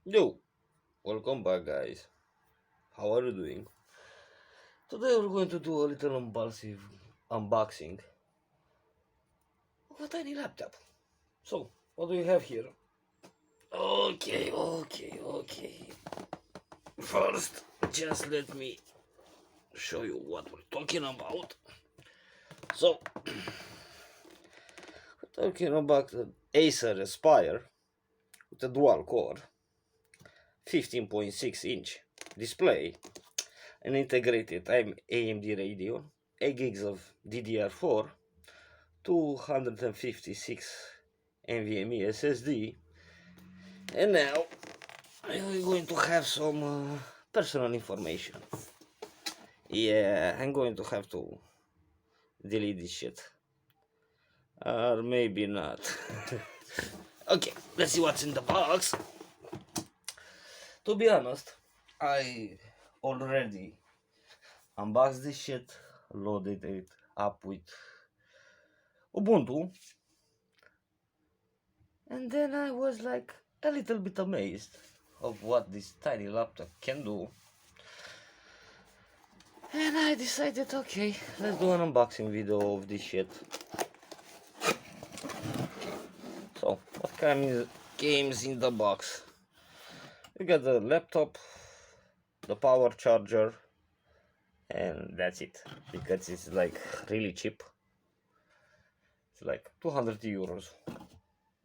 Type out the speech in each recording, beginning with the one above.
Yo, welcome back, guys. How are you doing? Today we're going to do a little impulsive unboxing of a tiny laptop. So, what do we have here? Okay. First, just let me show you what we're talking about. So, we're talking about the Acer Aspire with a dual core, 15.6-inch display, an integrated AMD Radeon, 8 gigs of DDR4, 256 NVMe SSD, and now we're going to have some personal information. Yeah, I'm going to have to delete this shit, or maybe not. Okay, let's see what's in the box. To be honest, I already unboxed this shit, loaded it up with Ubuntu, and then I was like a little bit amazed of what this tiny laptop can do. And I decided, okay, let's do an unboxing video of this shit. So, what comes in the box? You got the laptop, the power charger, and that's it. Because it's like really cheap. It's like 200 euros.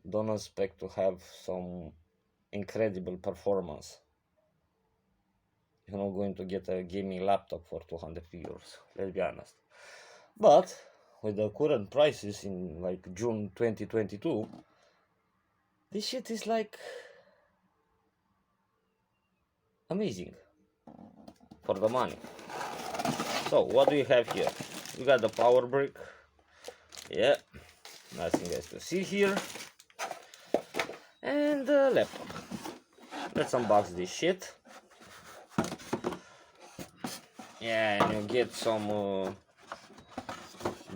Don't expect to have some incredible performance. You're not going to get a gaming laptop for 200 euros, let's be honest. But with the current prices in like June 2022, this shit is like amazing for the money. So what do you have here? We got the power brick. Yeah, nothing else to see here. And the laptop. Let's unbox this shit. Yeah, and you get some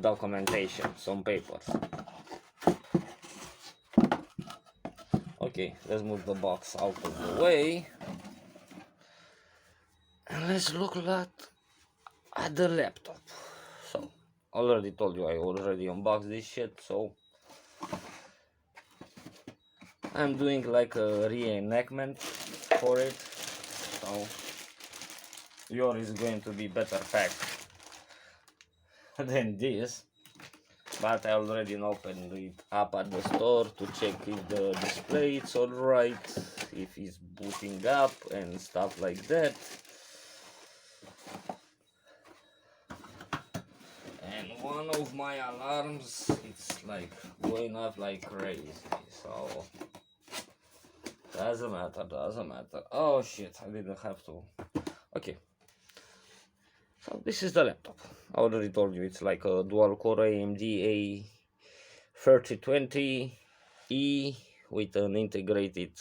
documentation, some papers. Okay, let's move the box out of the way. And let's look at the laptop. So, already told you I already unboxed this shit, so I'm doing like a reenactment for it. So, yours is going to be better packed than this. But I already opened it up at the store to check if the display is alright, if it's booting up and stuff like that. And one of my alarms, it's like going up like crazy, so doesn't matter. Oh shit, I didn't have to. Okay, so this is the laptop. I already told you it's like a dual core AMD A320E with an integrated.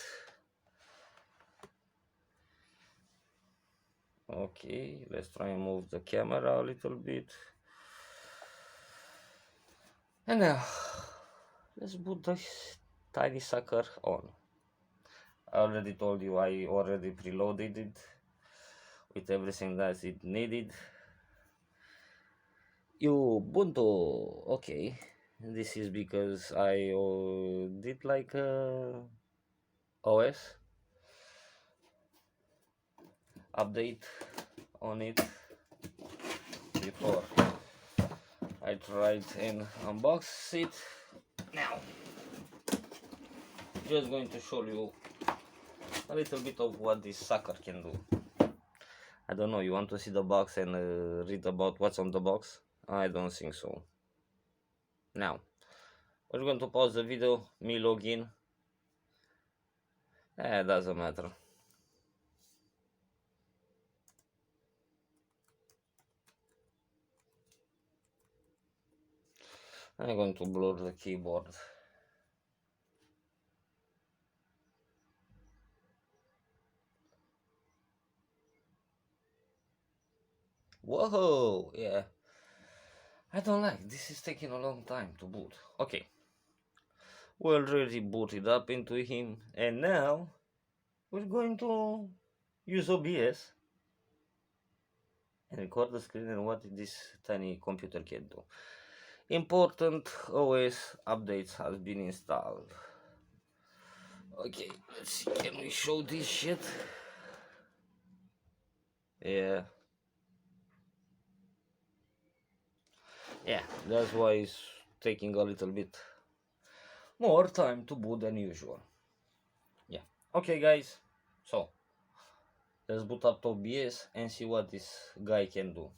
Okay, let's try and move the camera a little bit. And now, let's put this tiny sucker on. I already told you I already preloaded it with everything that it needed. Ubuntu, okay. This is because I did like OS update on it before I tried and unbox it. Now, just going to show you a little bit of what this sucker can do. I don't know, you want to see the box and read about what's on the box? I don't think so. Now, we're going to pause the video, me log in. Doesn't matter. I'm going to blur the keyboard. Whoa, yeah. I don't like, this is taking a long time to boot. Okay. We already booted up into him, and now we're going to use OBS and record the screen and what this tiny computer can do. Important OS updates has been installed. Okay, let's see, can we show this shit? Yeah. Yeah, that's why it's taking a little bit more time to boot than usual. Yeah. Okay guys, so let's boot up OBS and see what this guy can do.